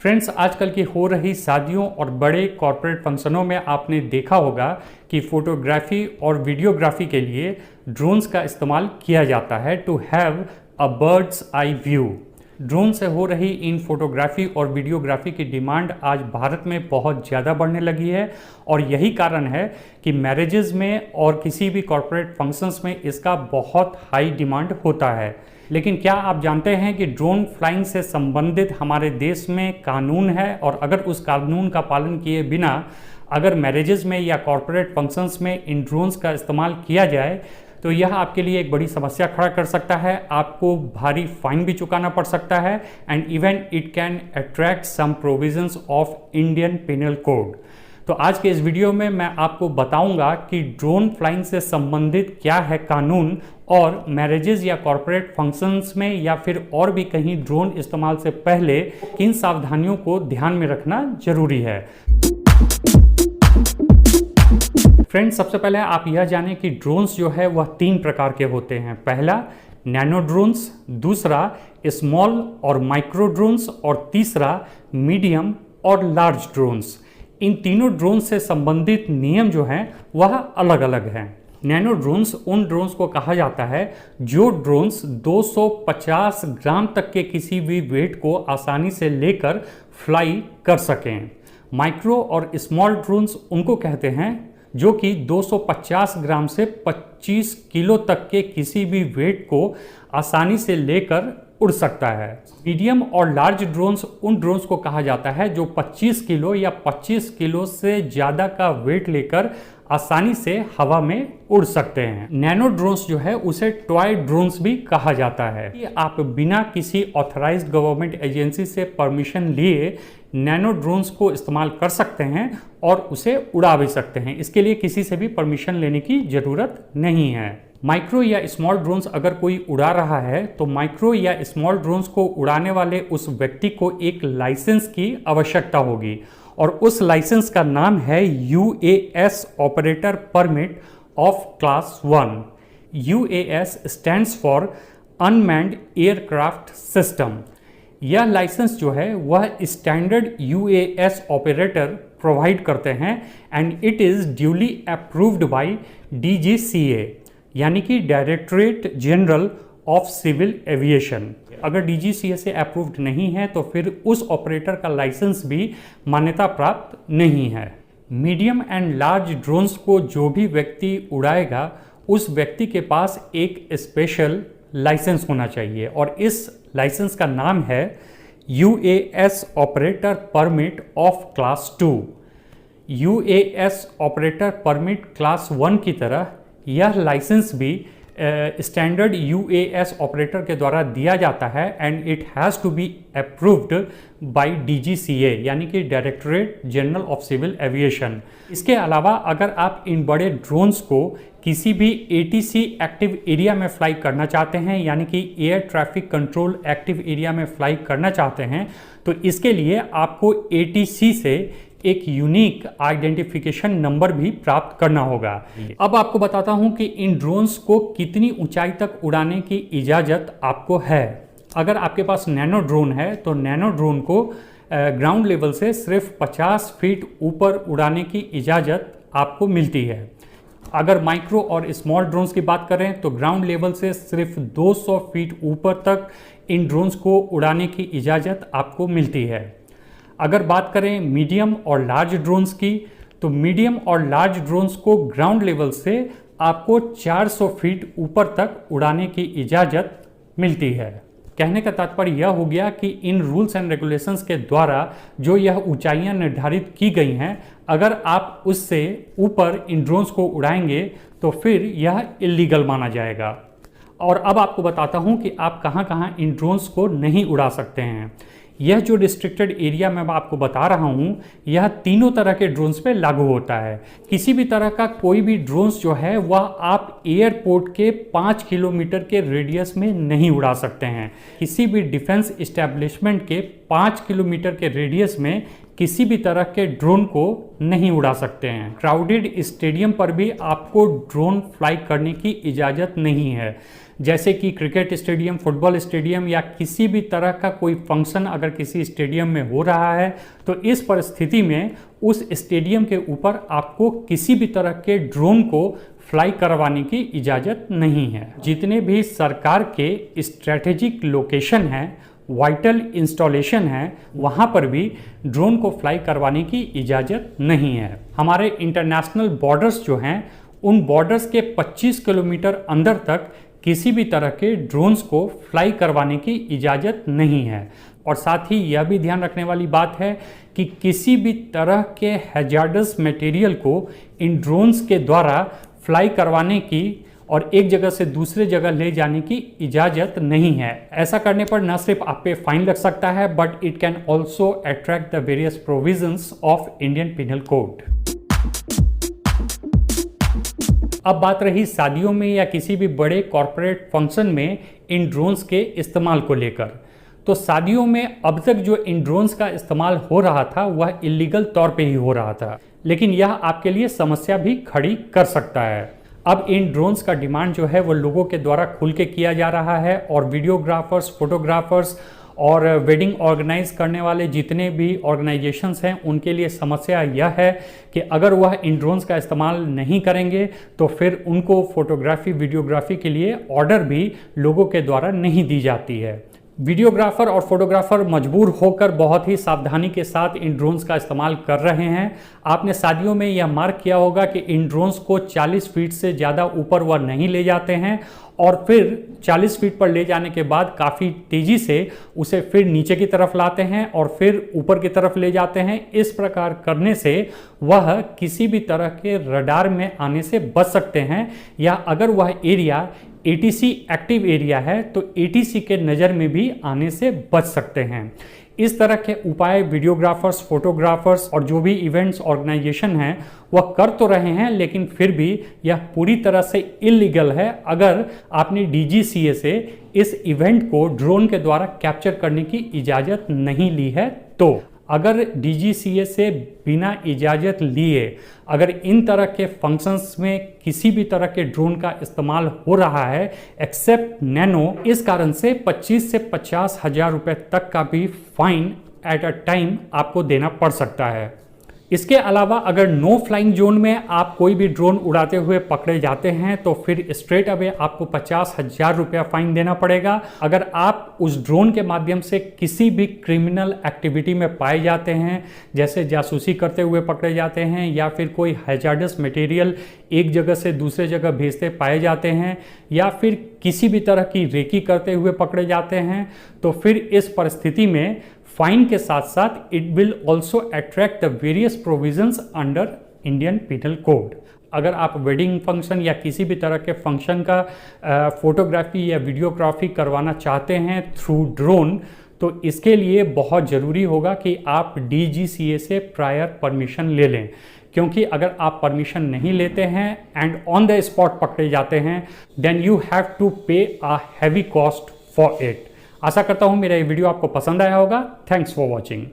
Friends, आजकल की हो रही शादियों और बड़े कॉरपोरेट फंक्शनों में आपने देखा होगा कि फोटोग्राफी और वीडियोग्राफी के लिए ड्रोन्स का इस्तेमाल किया जाता है to have a bird's eye view. Drone से हो रही इन फोटोग्राफी और वीडियोग्राफी की डिमांड आज भारत में बहुत ज़्यादा बढ़ने लगी है और यही कारण है कि मैरिजेज में और किसी भी कॉरपोरेट फंक्शंस में इसका बहुत हाई डिमांड होता है। लेकिन क्या आप जानते हैं कि ड्रोन फ्लाइंग से संबंधित हमारे देश में कानून है और अगर उस कानून का पालन किए बिना अगर मैरिजेज में या कॉरपोरेट फंक्शंस में इन ड्रोन्स का इस्तेमाल किया जाए तो यह आपके लिए एक बड़ी समस्या खड़ा कर सकता है। आपको भारी फाइन भी चुकाना पड़ सकता है and even it can attract some provisions of Indian penal code. तो आज के इस वीडियो में मैं आपको बताऊंगा कि ड्रोन फ्लाइंग से संबंधित क्या है कानून और मैरिजेज या कॉरपोरेट फंक्शंस में या फिर और भी कहीं ड्रोन इस्तेमाल से पहले किन सावधानियों को ध्यान में रखना जरूरी है। फ्रेंड्स, सबसे पहले आप यह जानें कि ड्रोन्स जो है वह 3 प्रकार के होते हैं। पहला नैनो ड्रोन्स, दूसरा स्मॉल और माइक्रो ड्रोन्स और तीसरा मीडियम और लार्ज ड्रोन्स। इन तीनों ड्रोन्स से संबंधित नियम जो हैं वह अलग अलग हैं। नैनो ड्रोन्स उन ड्रोन्स को कहा जाता है जो ड्रोन्स 250 ग्राम तक के किसी भी वेट को आसानी से लेकर फ्लाई कर सकें। माइक्रो और स्मॉल ड्रोन्स उनको कहते हैं जो कि 250 ग्राम से 25 किलो तक के किसी भी वेट को आसानी से लेकर उड़ सकता है। मीडियम और लार्ज ड्रोन्स उन ड्रोन्स को कहा जाता है जो 25 किलो या 25 किलो से ज़्यादा का वेट लेकर आसानी से हवा में उड़ सकते हैं। नैनो ड्रोन्स जो है उसे टॉय ड्रोन्स भी कहा जाता है। आप बिना किसी ऑथराइज्ड गवर्नमेंट एजेंसी से परमिशन लिए नैनो ड्रोन्स को इस्तेमाल कर सकते हैं और उसे उड़ा भी सकते हैं। इसके लिए किसी से भी परमिशन लेने की ज़रूरत नहीं है। माइक्रो या स्मॉल ड्रोन्स अगर कोई उड़ा रहा है तो माइक्रो या स्मॉल ड्रोन्स को उड़ाने वाले उस व्यक्ति को एक लाइसेंस की आवश्यकता होगी और उस लाइसेंस का नाम है UAS operator permit of class 1। UAS stands for unmanned aircraft system. यह लाइसेंस जो है वह स्टैंडर्ड UAS ऑपरेटर प्रोवाइड करते हैं and it is duly approved by DGCA यानी कि directorate general of civil aviation. अगर DGCA से अप्रूव्ड नहीं है तो फिर उस ऑपरेटर का लाइसेंस भी मान्यता प्राप्त नहीं है। मीडियम एंड लार्ज ड्रोन्स को जो भी व्यक्ति उड़ाएगा उस व्यक्ति के पास एक स्पेशल लाइसेंस होना चाहिए और इस लाइसेंस का नाम है UAS operator permit of class 2। UAS operator permit class 1 की तरह यह लाइसेंस भी स्टैंडर्ड UAS ऑपरेटर के द्वारा दिया जाता है and it has to be approved by DGCA यानी कि directorate general of civil aviation. इसके अलावा अगर आप इन बड़े ड्रोन्स को किसी भी ATC एक्टिव एरिया में फ्लाई करना चाहते हैं यानी कि air traffic control active area में फ्लाई करना चाहते हैं तो इसके लिए आपको ATC से एक यूनिक आइडेंटिफिकेशन नंबर भी प्राप्त करना होगा। अब आपको बताता हूं कि इन ड्रोन्स को कितनी ऊंचाई तक उड़ाने की इजाज़त आपको है। अगर आपके पास नैनो ड्रोन है तो नैनो ड्रोन को ग्राउंड लेवल से सिर्फ 50 फीट ऊपर उड़ाने की इजाज़त आपको मिलती है। अगर माइक्रो और स्मॉल ड्रोन्स की बात करें तो ग्राउंड लेवल से सिर्फ 200 फीट ऊपर तक इन ड्रोन्स को उड़ाने की इजाज़त आपको मिलती है। अगर बात करें मीडियम और लार्ज ड्रोन्स की तो मीडियम और लार्ज ड्रोन्स को ग्राउंड लेवल से आपको 400 फीट ऊपर तक उड़ाने की इजाज़त मिलती है। कहने का तात्पर्य यह हो गया कि इन रूल्स एंड रेगुलेशंस के द्वारा जो यह ऊंचाइयां निर्धारित की गई हैं अगर आप उससे ऊपर इन ड्रोन्स को उड़ाएंगे तो फिर यह इल्लीगल माना जाएगा। और अब आपको बताता हूं कि आप कहां कहां इन ड्रोन्स को नहीं उड़ा सकते हैं। यह जो रिस्ट्रिक्टेड एरिया मैं आपको बता रहा हूं यह तीनों तरह के ड्रोन्स पे लागू होता है। किसी भी तरह का कोई भी ड्रोन्स जो है वह आप एयरपोर्ट के 5 किलोमीटर के रेडियस में नहीं उड़ा सकते हैं। किसी भी डिफेंस इस्टेब्लिशमेंट के 5 किलोमीटर के रेडियस में किसी भी तरह के ड्रोन को नहीं उड़ा सकते हैं। क्राउडेड स्टेडियम पर भी आपको ड्रोन फ्लाई करने की इजाज़त नहीं है। जैसे कि क्रिकेट स्टेडियम, फुटबॉल स्टेडियम या किसी भी तरह का कोई फंक्शन अगर किसी स्टेडियम में हो रहा है तो इस परिस्थिति में उस स्टेडियम के ऊपर आपको किसी भी तरह के ड्रोन को फ्लाई करवाने की इजाज़त नहीं है। जितने भी सरकार के स्ट्रेटेजिक लोकेशन हैं, वाइटल इंस्टॉलेशन है, वहाँ पर भी ड्रोन को फ्लाई करवाने की इजाज़त नहीं है। हमारे इंटरनेशनल बॉर्डर्स जो हैं उन बॉर्डर्स के 25 किलोमीटर अंदर तक किसी भी तरह के ड्रोन्स को फ्लाई करवाने की इजाज़त नहीं है। और साथ ही यह भी ध्यान रखने वाली बात है कि किसी भी तरह के हैजार्डस मटेरियल को इन ड्रोन्स के द्वारा फ्लाई करवाने की और एक जगह से दूसरे जगह ले जाने की इजाज़त नहीं है। ऐसा करने पर न सिर्फ आप पे फाइन लग सकता है but it can also attract the various provisions of Indian penal code. अब बात रही शादियों में या किसी भी बड़े कॉरपोरेट फंक्शन में इन ड्रोन्स के इस्तेमाल को लेकर, तो शादियों में अब तक जो इन ड्रोन्स का इस्तेमाल हो रहा था वह इलीगल तौर पे ही हो रहा था, लेकिन यह आपके लिए समस्या भी खड़ी कर सकता है। अब इन ड्रोन्स का डिमांड जो है वो लोगों के द्वारा खुल के किया जा रहा है और वीडियोग्राफर्स, फोटोग्राफर्स और वेडिंग ऑर्गेनाइज करने वाले जितने भी ऑर्गेनाइजेशंस हैं उनके लिए समस्या यह है कि अगर वह इन ड्रोन्स का इस्तेमाल नहीं करेंगे तो फिर उनको फोटोग्राफी, वीडियोग्राफी के लिए ऑर्डर भी लोगों के द्वारा नहीं दी जाती है। वीडियोग्राफर और फोटोग्राफर मजबूर होकर बहुत ही सावधानी के साथ इन ड्रोन्स का इस्तेमाल कर रहे हैं। आपने शादियों में यह मार्क किया होगा कि इन ड्रोन्स को 40 फीट से ज़्यादा ऊपर वह नहीं ले जाते हैं और फिर 40 फीट पर ले जाने के बाद काफ़ी तेज़ी से उसे फिर नीचे की तरफ लाते हैं और फिर ऊपर की तरफ ले जाते हैं। इस प्रकार करने से वह किसी भी तरह के रडार में आने से बच सकते हैं, या अगर वह एरिया ATC एक्टिव एरिया है तो ATC के नज़र में भी आने से बच सकते हैं। इस तरह के उपाय वीडियोग्राफर्स, फोटोग्राफर्स और जो भी इवेंट्स ऑर्गेनाइजेशन हैं वह कर तो रहे हैं, लेकिन फिर भी यह पूरी तरह से इलीगल है अगर आपने DGCA से इस इवेंट को ड्रोन के द्वारा कैप्चर करने की इजाज़त नहीं ली है। तो अगर DGCA से बिना इजाज़त लिए अगर इन तरह के फंक्शंस में किसी भी तरह के ड्रोन का इस्तेमाल हो रहा है एक्सेप्ट नैनो, इस कारण से 25 से 50 हज़ार रुपये तक का भी फाइन एट अ टाइम आपको देना पड़ सकता है। इसके अलावा अगर नो फ्लाइंग जोन में आप कोई भी ड्रोन उड़ाते हुए पकड़े जाते हैं तो फिर स्ट्रेट अवे आपको 50,000 रुपया फाइन देना पड़ेगा। अगर आप उस ड्रोन के माध्यम से किसी भी क्रिमिनल एक्टिविटी में पाए जाते हैं, जैसे जासूसी करते हुए पकड़े जाते हैं या फिर कोई हैजार्डस मटेरियल एक जगह से दूसरे जगह भेजते पाए जाते हैं या फिर किसी भी तरह की रेकी करते हुए पकड़े जाते हैं, तो फिर इस परिस्थिति में फाइन के साथ साथ it will also attract the various provisions under Indian penal code. अगर आप वेडिंग फंक्शन या किसी भी तरह के फंक्शन का फोटोग्राफी या वीडियोग्राफी करवाना चाहते हैं थ्रू ड्रोन, तो इसके लिए बहुत ज़रूरी होगा कि आप DGCA से प्रायर परमिशन ले लें, क्योंकि अगर आप परमिशन नहीं लेते हैं एंड ऑन द स्पॉट पकड़े जाते हैं then you have to pay a heavy cost for it. आशा करता हूँ मेरा ये वीडियो आपको पसंद आया होगा। Thanks for watching.